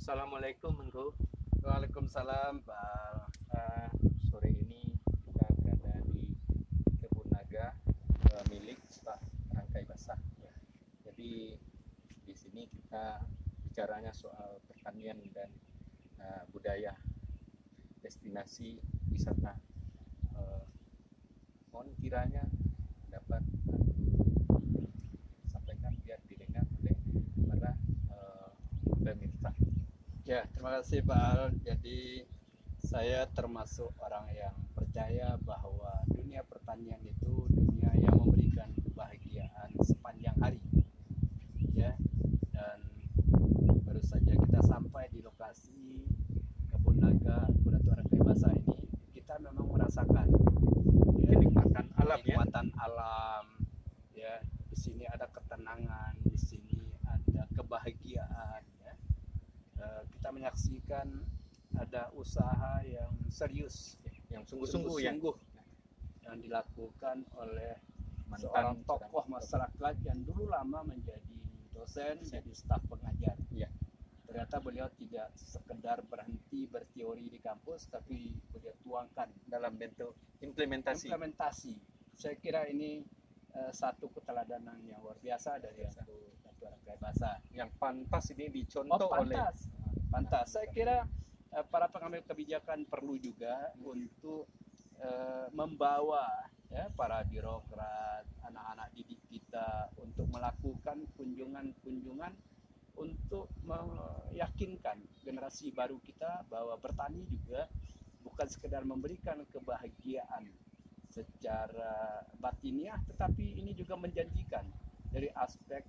Assalamualaikum Menko. Waalaikumsalam, Pak. Sore ini kita berada di kebun naga milik Pak Rangkai Basah. Ya. Jadi di sini kita bicaranya soal pertanian dan budaya destinasi wisata. Mohon kiranya dapat aku sampaikan biar didengar oleh para pemirsa. Ya, terima kasih, Pak Al. Jadi saya termasuk orang yang percaya bahwa dunia pertanian itu dunia yang memberikan kebahagiaan sepanjang hari. Ya, dan baru saja kita sampai di lokasi kebun naga Kuda Rangkai Basah ini, kita memang merasakan Kenikmatan alam ya. kenikmatan alam. Ya, di sini ada ketenangan, di sini ada kebahagiaan. Ya. Kita menyaksikan ada usaha yang serius, Yang sungguh-sungguh ya. yang dilakukan oleh Mantan seorang tokoh masyarakat yang dulu lama menjadi dosen, jadi staf pengajar. Iya. Ternyata beliau tidak sekedar berhenti berteori di kampus, tapi beliau tuangkan dalam bentuk implementasi. Saya kira ini satu keteladanan yang luar biasa dari Kuda Rangkai Basah. Yang pantas ini dicontoh oleh Pantas. Saya kira para pengambil kebijakan perlu juga untuk membawa ya para birokrat, anak-anak didik kita untuk melakukan kunjungan-kunjungan untuk meyakinkan generasi baru kita bahwa bertani juga bukan sekedar memberikan kebahagiaan secara batiniah, tetapi ini juga menjanjikan dari aspek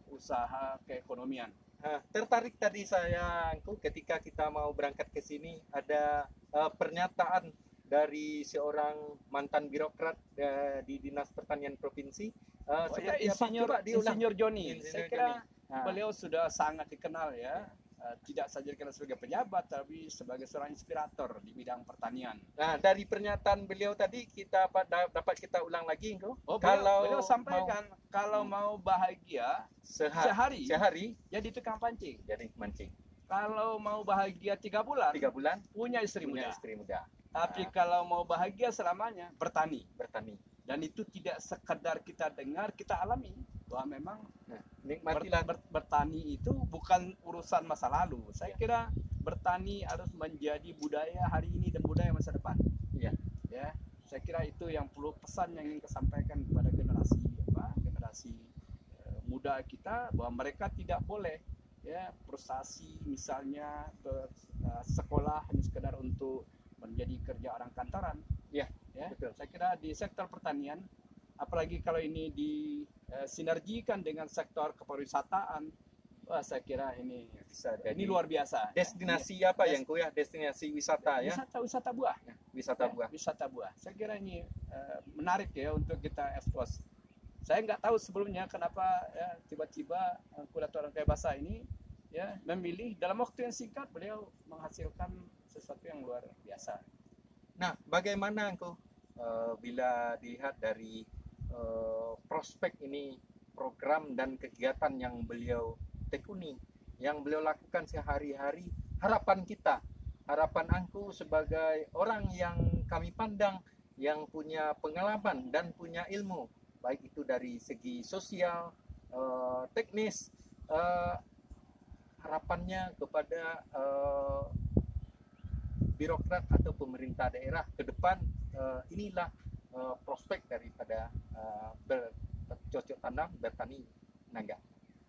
usaha keekonomian. Tertarik tadi saya ketika kita mau berangkat ke sini ada pernyataan dari seorang mantan birokrat di Dinas Pertanian Provinsi. Insinyur Joni. Saya kira beliau Beliau sudah sangat dikenal ya. Tidak saja dikenal sebagai pejabat, tapi sebagai seorang inspirator di bidang pertanian. Nah, dari pernyataan beliau tadi kita dapat kita ulang lagi Beliau sampaikan kalau mau bahagia sehari jadi tukang pancing. jadi mancing. Kalau mau bahagia 3 bulan 3 bulan punya istri punya muda. istri muda. Tapi kalau mau bahagia selamanya bertani. Dan itu tidak sekedar kita dengar, kita alami bahwa memang nikmatilah bertani itu bukan urusan masa lalu. Saya kira bertani harus menjadi budaya hari ini dan budaya masa depan. Iya. Ya, saya kira itu yang perlu pesan yang ingin disampaikan kepada generasi muda kita, bahwa mereka tidak boleh ya frustasi misalnya ke sekolah hanya sekedar untuk menjadi kerja orang kantoran. Ya, betul. Saya kira di sektor pertanian, apalagi kalau ini disinergikan dengan sektor kepariwisataan, saya kira ini luar biasa. Destinasi destinasi wisata ya. Wisata buah. Wisata buah. Saya kira ini menarik ya untuk kita ekspos. Saya nggak tahu sebelumnya kenapa ya tiba-tiba Kuda Rangkai Basah ini ya memilih dalam waktu yang singkat beliau menghasilkan sesuatu yang luar biasa. Nah, bagaimana bila dilihat dari prospek ini, program dan kegiatan yang beliau tekuni, yang beliau lakukan sehari-hari, harapan Angku sebagai orang yang kami pandang yang punya pengalaman dan punya ilmu, baik itu dari segi sosial, teknis, harapannya kepada birokrat atau pemerintah daerah ke depan, inilah prospek daripada bercocok tanam bertani naga.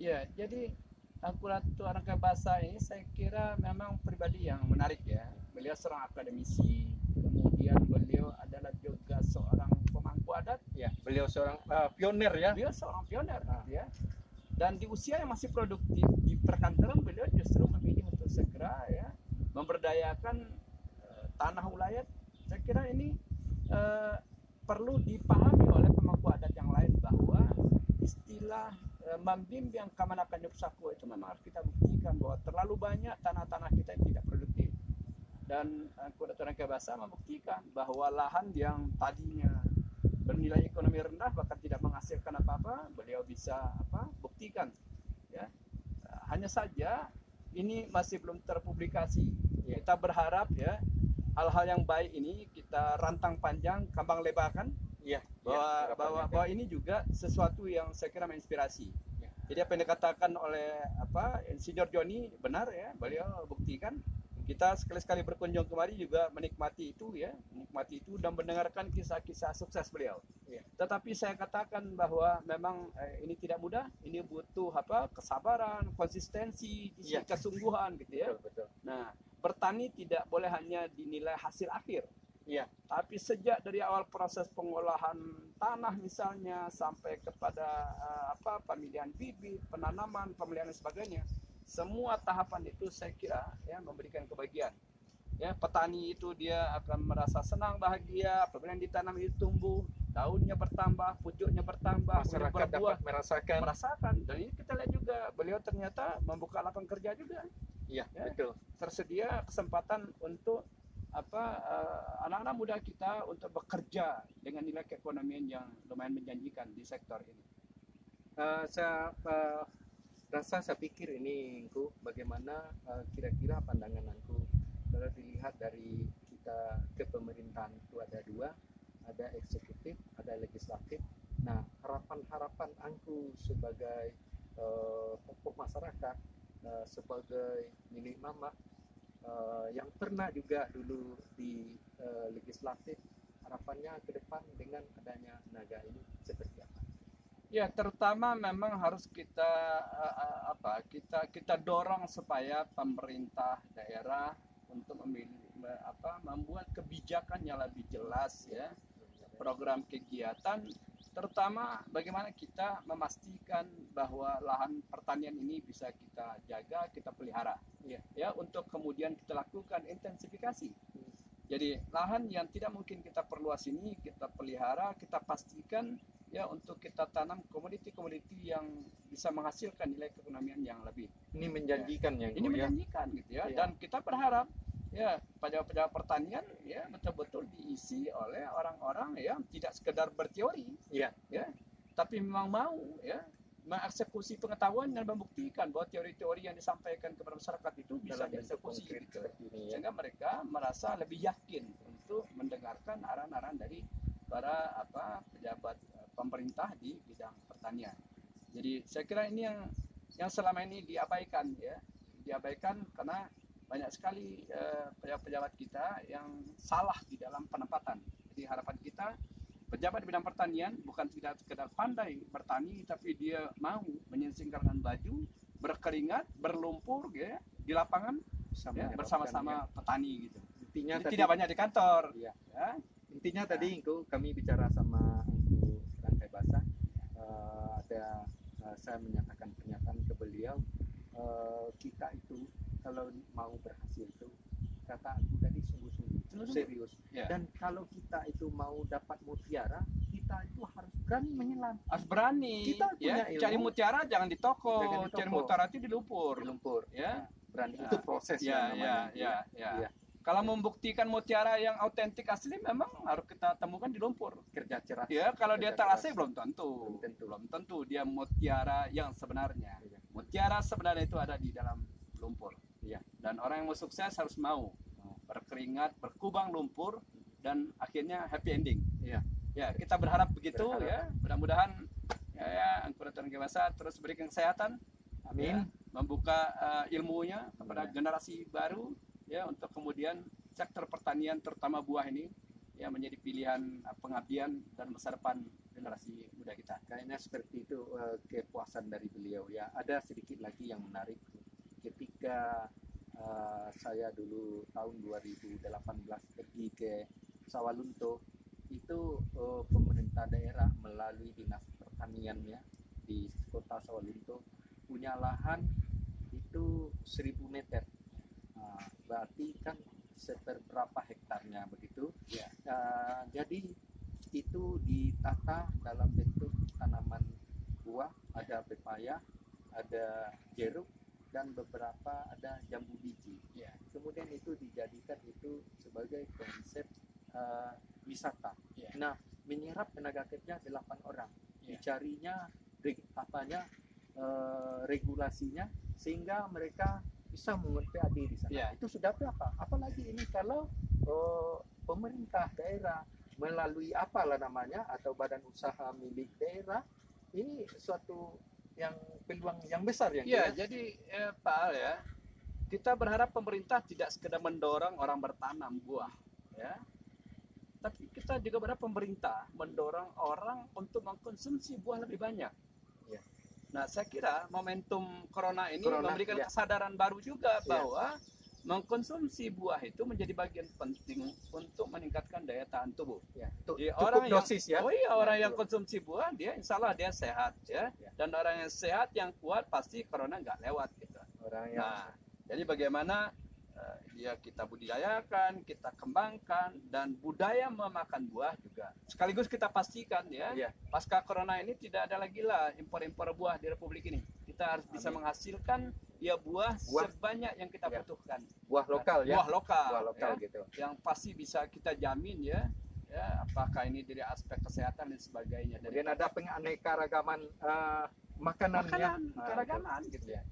Ya, jadi Kuda Rangkai Basah ini saya kira memang pribadi yang menarik ya. Beliau seorang akademisi, kemudian beliau adalah juga seorang pemangku adat. Ya, beliau seorang pioner ya. Beliau seorang pioner ya. Dan di usia yang masih produktif di perkantoran, beliau justru memilih untuk segera ya memberdayakan tanah wilayah. Saya kira ini perlu dipahami oleh pemangku adat yang lain bahwa istilah membimbing kamanakan Yogyakarta itu memang harus kita buktikan bahwa terlalu banyak tanah-tanah kita yang tidak produktif. Dan Kuda Rangkai Basah membuktikan bahwa lahan yang tadinya bernilai ekonomi rendah bahkan tidak menghasilkan apa-apa, beliau bisa buktikan ya. Hanya saja ini masih belum terpublikasi. Ya. Kita berharap ya hal-hal yang baik ini kita rantang panjang, kembang lebarkan Iya, bahwa ini juga sesuatu yang saya kira menginspirasi. Ya. Jadi apa yang dikatakan oleh Insinyur Joni benar ya, beliau buktikan. Kita sekali-sekali berkunjung kemari juga menikmati itu dan mendengarkan kisah-kisah sukses beliau. Ya. Tetapi saya katakan bahwa memang ini tidak mudah, ini butuh kesabaran, konsistensi, Ya. kesungguhan gitu ya. Betul. Nah, bertani tidak boleh hanya dinilai hasil akhir. Iya. Tapi sejak dari awal proses pengolahan tanah misalnya sampai kepada pemilihan bibit, penanaman, pemeliharaan dan sebagainya, semua tahapan itu saya kira ya memberikan kebahagiaan. Ya, petani itu dia akan merasa senang, bahagia apabila yang ditanam itu tumbuh, daunnya bertambah, pucuknya bertambah, Masyarakat berbuah, dapat merasakan. Dan ini kita lihat juga beliau ternyata membuka lapangan kerja juga. Iya, Ya. betul. Tersedia kesempatan untuk anak-anak muda kita untuk bekerja dengan nilai keekonomian yang lumayan menjanjikan di sektor ini. Saya pikir ini Engku, bagaimana kira-kira pandanganku kalau dilihat dari kita kepemerintahan itu ada dua, ada eksekutif, ada legislatif. Nah, harapan Angku sebagai tokoh masyarakat, sebagai milik mama yang pernah juga dulu di legislatif, harapannya ke depan dengan adanya naga ini seperti apa? Ya, terutama memang harus kita kita dorong supaya pemerintah daerah untuk membuat kebijakan yang lebih jelas ya, program kegiatan, terutama bagaimana kita memastikan bahwa lahan pertanian ini bisa kita jaga, kita pelihara, ya untuk kemudian kita lakukan intensifikasi. Jadi lahan yang tidak mungkin kita perluas ini kita pelihara, kita pastikan ya untuk kita tanam komoditi-komoditi yang bisa menghasilkan nilai keekonomian yang lebih. Ini menjanjikan ya. Ini menjanjikan gitu ya. Dan kita berharap ya pejabat pertanian ya betul-betul diisi oleh orang-orang yang tidak sekedar berteori ya, tapi memang mau ya mengeksekusi pengetahuan dan membuktikan bahwa teori-teori yang disampaikan kepada masyarakat itu bisa dieksekusi gitu. Sehingga mereka merasa lebih yakin untuk mendengarkan arahan-arahan dari para pejabat pemerintah di bidang pertanian. Jadi saya kira ini yang selama ini diabaikan karena banyak sekali pejabat kita yang salah di dalam penempatan. Jadi harapan kita pejabat di bidang pertanian bukan tidak sekedar pandai bertani, tapi dia mau menyingkirkan baju, berkeringat, berlumpur ya, di lapangan bersama-sama petani gitu. Intinya tidak banyak di kantor. Ya. Intinya tadi kami bicara sama Angku Rangkai Basah, saya menyatakan pernyataan ke beliau, kita itu kalau mau berhasil itu kata Angku tadi sungguh-sungguh serius. Dan kalau kita itu mau dapat mutiara, kita itu harus berani menyelam. Harus berani. Kita punya ilmu. Cari mutiara jangan di toko. Cari mutiara itu di lumpur. Ya. Berani itu proses namanya. Kalau membuktikan mutiara yang autentik asli memang harus kita temukan di lumpur. Kerja keras. Ya, kalau dia terasli belum tentu dia mutiara yang sebenarnya. Mutiara sebenarnya itu ada di dalam lumpur. Ya. Dan orang yang mau sukses harus mau berkeringat, berkubang lumpur dan akhirnya happy ending. Ya, kita berharap begitu ya. Mudah-mudahan Angku Rangkai Basah terus berikan kesehatan. Amin. Membuka ilmunya kepada generasi baru. Ya, untuk kemudian sektor pertanian terutama buah ini ya menjadi pilihan pengabdian dan masa depan generasi muda kita. Kayaknya seperti itu kepuasan dari beliau ya. Ada sedikit lagi yang menarik ketika saya dulu tahun 2018 pergi ke Sawalunto, itu pemerintah daerah melalui dinas pertaniannya di kota Sawalunto punya lahan itu 1000 meter. Berarti kan seberapa hektarnya begitu ya. Jadi itu ditata dalam bentuk tanaman buah, ada pepaya, ada jeruk, dan beberapa ada jambu biji. Kemudian itu dijadikan itu sebagai konsep wisata. Nah, menyerap tenaga kerja 8 orang. Dicarinya regulasinya sehingga mereka bisa mengumpulkan PAD di sana. Ya. Itu sudah apa? Apalagi ini kalau pemerintah daerah melalui apalah namanya atau badan usaha milik daerah, ini suatu yang peluang yang besar yang Ya, jadi Pak Al ya, kita berharap pemerintah tidak sekedar mendorong orang bertanam buah, ya, tapi kita juga berharap pemerintah mendorong orang untuk mengkonsumsi buah lebih banyak. Ya. Nah, saya kira momentum corona ini Corona, memberikan ya. kesadaran baru juga Ya. bahwa mengkonsumsi buah itu menjadi bagian penting untuk meningkatkan daya tahan tubuh. Ya. Jadi Cukup orang yang dosis ya. Oh iya, orang Nah, yang itu. konsumsi buah dia insya Allah dia sehat ya. Ya. Dan orang yang sehat yang kuat pasti corona nggak lewat gitu. Orang yang Nah, jadi bagaimana dia kita budidayakan, kita kembangkan, dan budaya memakan buah juga. Sekaligus kita pastikan ya, ya. pasca corona ini tidak ada lagi lah impor-impor buah di Republik ini. Kita harus bisa Amin. menghasilkan ya buah sebanyak yang kita Ya. butuhkan. Buah lokal ya. Buah lokal, Buah lokal ya, gitu. yang pasti bisa kita jamin ya, apakah ini dari aspek kesehatan dan sebagainya. Dari Kemudian ada penganeka-ragaman makanannya. keragaman gitu ya.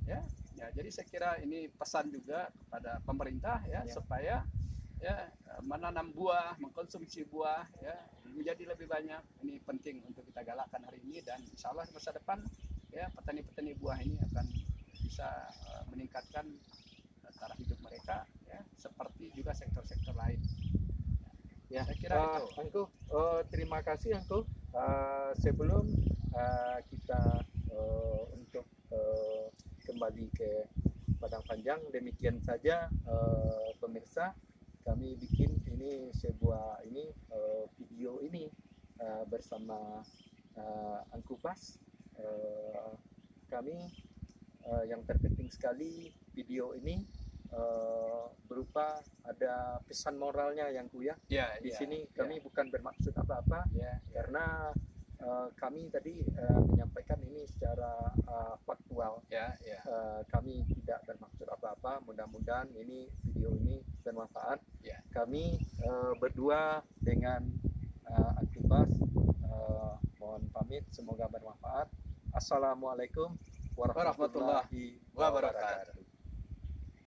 Ya, jadi saya kira ini pesan juga kepada pemerintah ya, Ya. supaya ya menanam buah, mengkonsumsi buah ya menjadi lebih banyak. Ini penting untuk kita galakkan hari ini, dan insya Allah masa depan ya petani-petani buah ini akan bisa meningkatkan taraf hidup mereka ya, seperti juga sektor-sektor lain. Ya, saya kira itu. Angku, terima kasih Angku. Sebelum kita untuk kembali ke Padang Panjang, demikian saja pemirsa, kami bikin ini sebuah video ini bersama Angku Pas. Kami yang terpenting sekali video ini berupa ada pesan moralnya yang ku ya. Ya, Di ya, sini ya. kami bukan bermaksud apa-apa Ya, karena kami tadi menyampaikan ini secara faktual. ya, ya. Kami tidak bermaksud apa-apa. Mudah-mudahan ini video ini bermanfaat. Ya. Kami berdua dengan Akibas mohon pamit, semoga bermanfaat. Assalamualaikum warahmatullahi wabarakatuh.